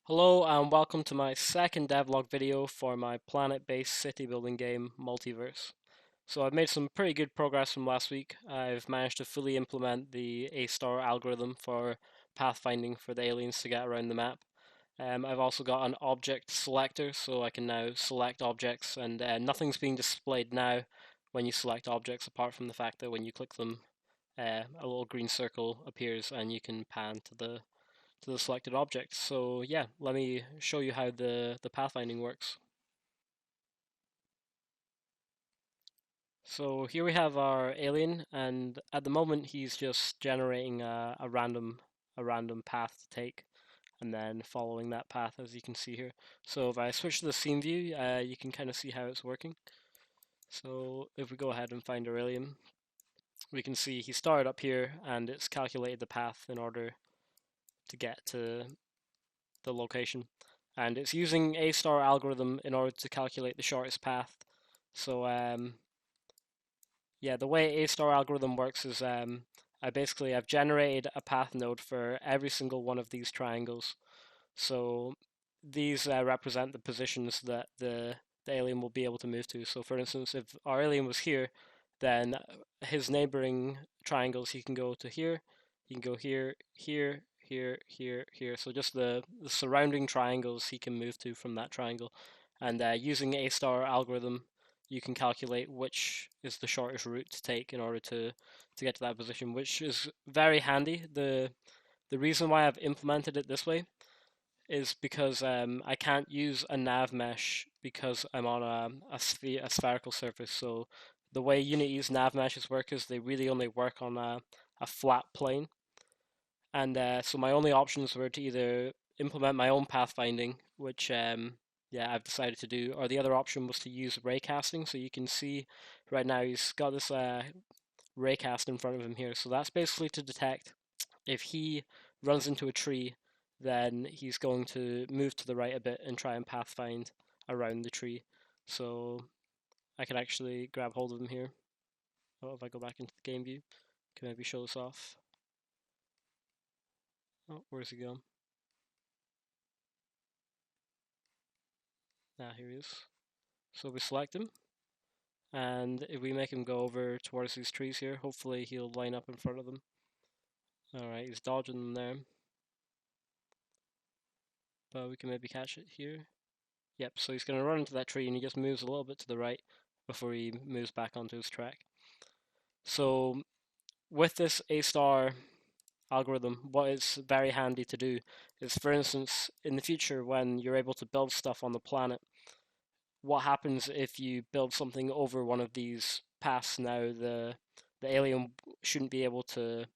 Hello and welcome to my second devlog video for my planet-based city building game, Multiverse. So I've made some pretty good progress from last week. I've managed to fully implement the A-star algorithm for pathfinding for the aliens to get around the map. I've also got an object selector, so I can now select objects, and nothing's being displayed now when you select objects, apart from the fact that when you click them, a little green circle appears and you can pan to the selected object. So yeah, let me show you how the pathfinding works. So here we have our alien, and at the moment he's just generating a random path to take, and then following that path as you can see here. So if I switch to the scene view, you can kind of see how it's working. So if we go ahead and find our alien, we can see he started up here, and it's calculated the path in order to get to the location. And it's using A-star algorithm in order to calculate the shortest path. So yeah, the way A-star algorithm works is I've generated a path node for every single one of these triangles. So these represent the positions that the alien will be able to move to. So for instance, if our alien was here, then his neighboring triangles, he can go to here, he can go here, here, here, here, here. So just the surrounding triangles he can move to from that triangle. And using A-star algorithm, you can calculate which is the shortest route to take in order to get to that position, which is very handy. The reason why I've implemented it this way is because I can't use a nav mesh because I'm on a spherical surface. So the way Unity's nav meshes work is they really only work on a flat plane. And so my only options were to either implement my own pathfinding, which yeah, I've decided to do, or the other option was to use raycasting. So you can see right now he's got this raycast in front of him here. So that's basically to detect if he runs into a tree, then he's going to move to the right a bit and try and pathfind around the tree. So I can actually grab hold of him here. Oh, if I go back into the game view, can maybe show this off. Oh, where's he gone? Ah, here he is. So we select him, and if we make him go over towards these trees here, hopefully he'll line up in front of them. Alright, he's dodging them there, but we can maybe catch it here. Yep, so he's going to run into that tree and he just moves a little bit to the right before he moves back onto his track. So with this A-star algorithm, what is very handy to do is, for instance, in the future when you're able to build stuff on the planet, what happens if you build something over one of these paths? Now the alien shouldn't be able to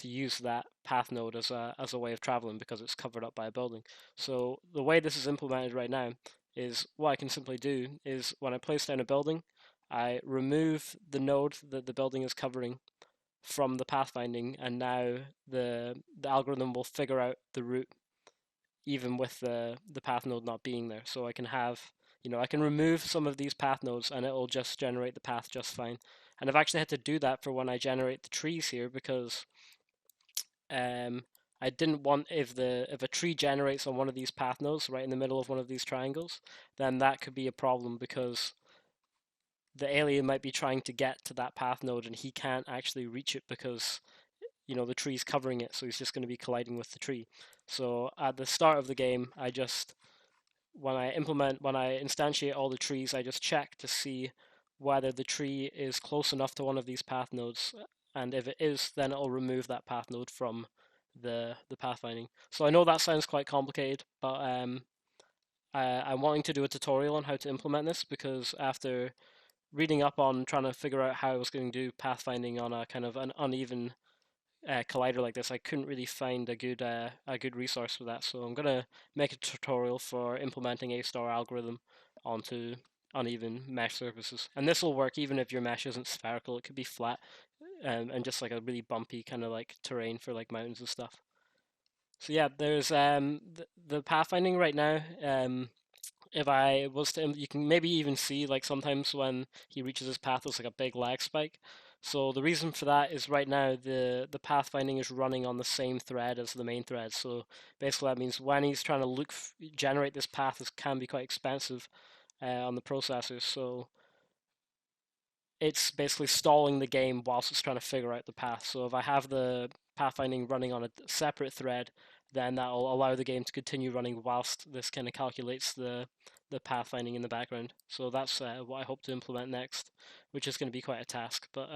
use that path node as a way of traveling because it's covered up by a building. So the way this is implemented right now is what I can simply do is when I place down a building, I remove the node that the building is covering from the pathfinding, and now the algorithm will figure out the route even with the path node not being there. So I can have, I can remove some of these path nodes and it'll just generate the path just fine. And I've actually had to do that for when I generate the trees here because um, I didn't want, if a tree generates on one of these path nodes right in the middle of one of these triangles, then that could be a problem because the alien might be trying to get to that path node and he can't actually reach it because the tree's covering it, so he's just going to be colliding with the tree. So at the start of the game, when I instantiate all the trees, I just check to see whether the tree is close enough to one of these path nodes, and if it is, then it'll remove that path node from the pathfinding. So I know that sounds quite complicated, but I'm wanting to do a tutorial on how to implement this because after reading up on trying to figure out how I was going to do pathfinding on a kind of an uneven collider like this, I couldn't really find a good resource for that. So I'm gonna make a tutorial for implementing A-star algorithm onto uneven mesh surfaces, and this will work even if your mesh isn't spherical. It could be flat and just like a really bumpy kind of like terrain for like mountains and stuff. So yeah, there's the pathfinding right now. If I was to, you can maybe even see like sometimes when he reaches his path, there's like a big lag spike. So the reason for that is right now the pathfinding is running on the same thread as the main thread. So basically that means when he's trying to generate this path, this can be quite expensive on the processors. So it's basically stalling the game whilst it's trying to figure out the path. So if I have the pathfinding running on a separate thread, then that'll allow the game to continue running whilst this kind of calculates the pathfinding in the background. So that's what I hope to implement next, which is going to be quite a task. But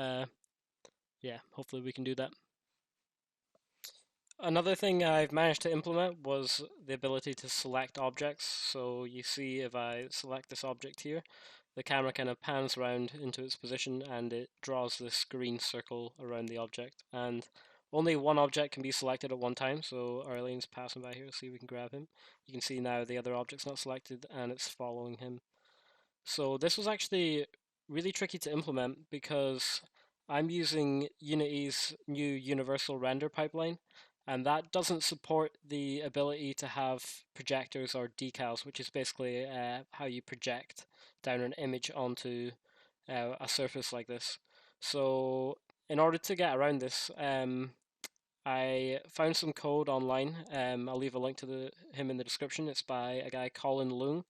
yeah, hopefully we can do that. Another thing I've managed to implement was the ability to select objects. So you see if I select this object here, the camera kind of pans around into its position and it draws this green circle around the object. And only one object can be selected at one time, so our alien's passing by here, let's see if we can grab him. You can see now the other object's not selected and it's following him. So this was actually really tricky to implement because I'm using Unity's new universal render pipeline, and that doesn't support the ability to have projectors or decals, which is basically how you project down an image onto a surface like this. So in order to get around this, I found some code online. I'll leave a link to him in the description. It's by a guy, Colin Loong.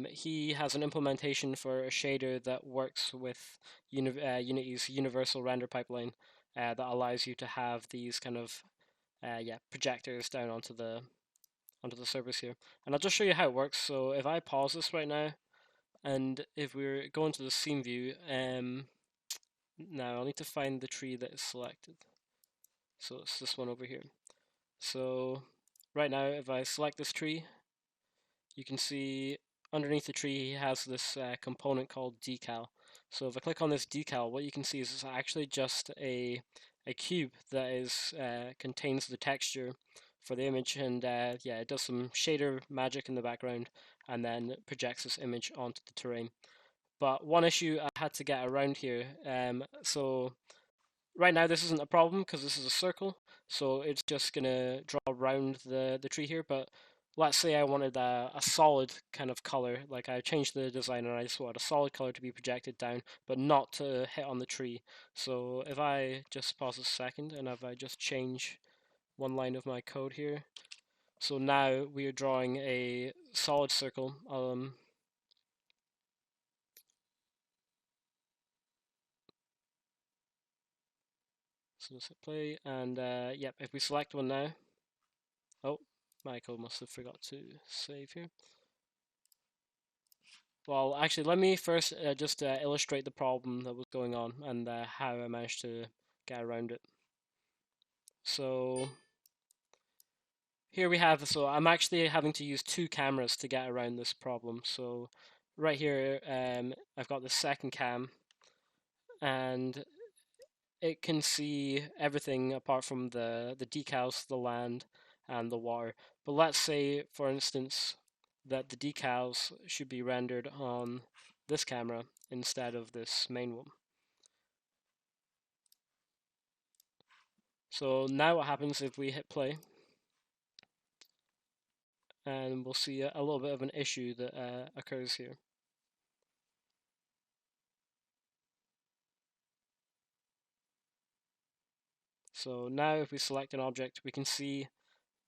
He has an implementation for a shader that works with Unity's universal render pipeline that allows you to have these kind of projectors down onto the surface here. And I'll just show you how it works. So if I pause this right now, and if we're going to the scene view, now I'll need to find the tree that is selected. So it's this one over here. So right now, if I select this tree, you can see underneath the tree he has this component called decal. So if I click on this decal, what you can see is it's actually just a cube that is contains the texture for the image, and yeah, it does some shader magic in the background and then projects this image onto the terrain. But one issue I had to get around here, so right now this isn't a problem because this is a circle, so it's just gonna draw around the tree here. But let's say I wanted a solid kind of color, like I changed the design and I just wanted a solid color to be projected down, but not to hit on the tree. So if I just pause a second and if I just change one line of my code here, so now we are drawing a solid circle. So let's hit play, and yep, if we select one now, oh, my code must have forgot to save here. Well, actually, let me first just illustrate the problem that was going on and how I managed to get around it. So here we have, so I'm actually having to use two cameras to get around this problem. So right here, I've got the second cam, and it can see everything apart from the decals, the land, and the water. But let's say, for instance, that the decals should be rendered on this camera instead of this main one. So now what happens if we hit play, and we'll see a little bit of an issue that occurs here. So now if we select an object, we can see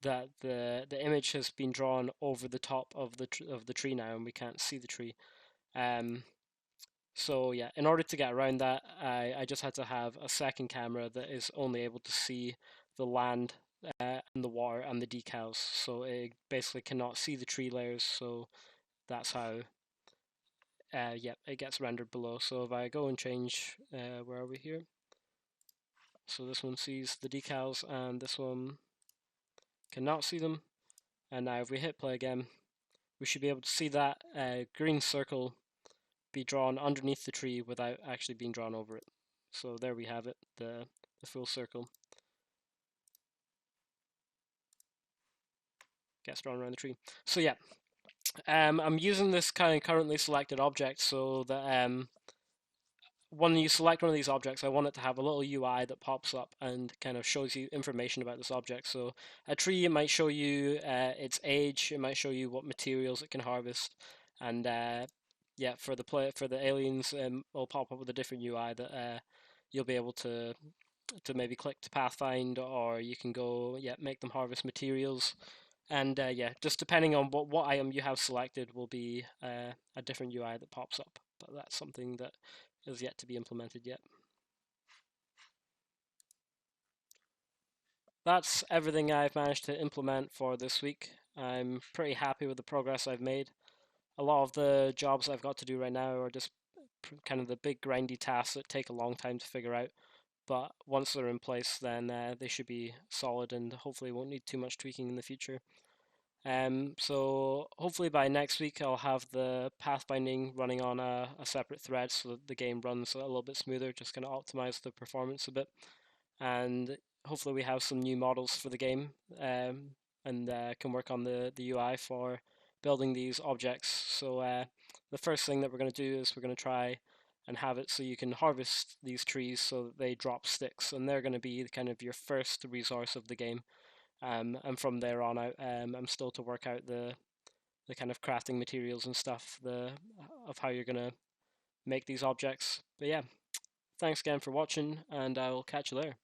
that the image has been drawn over the top of the tree now, and we can't see the tree. So yeah, in order to get around that, I just had to have a second camera that is only able to see the land and the water and the decals. So it basically cannot see the tree layers. So that's how yeah, it gets rendered below. So if I go and change, where are we here? So this one sees the decals and this one cannot see them. And now if we hit play again, we should be able to see that green circle be drawn underneath the tree without actually being drawn over it. So there we have it, the full circle gets drawn around the tree. So yeah, I'm using this kind of currently selected object so that when you select one of these objects, I want it to have a little UI that pops up and kind of shows you information about this object. So a tree, it might show you its age, it might show you what materials it can harvest, and yeah, for the aliens, it'll pop up with a different UI that you'll be able to maybe click to pathfind, or you can go, yeah, make them harvest materials. And yeah, just depending on what item you have selected will be a different UI that pops up. But that's something that is yet to be implemented yet. That's everything I've managed to implement for this week. I'm pretty happy with the progress I've made. A lot of the jobs I've got to do right now are just kind of the big grindy tasks that take a long time to figure out. But once they're in place, then they should be solid and hopefully won't need too much tweaking in the future. So hopefully by next week I'll have the pathfinding running on a separate thread so that the game runs a little bit smoother, just going to optimize the performance a bit. And hopefully we have some new models for the game, and can work on the UI for building these objects. So the first thing that we're going to do is we're going to try and have it so you can harvest these trees so that they drop sticks, and they're going to be kind of your first resource of the game. And from there on out, I'm still to work out the kind of crafting materials and stuff, the of how you're gonna make these objects. But yeah, thanks again for watching, and I will catch you there.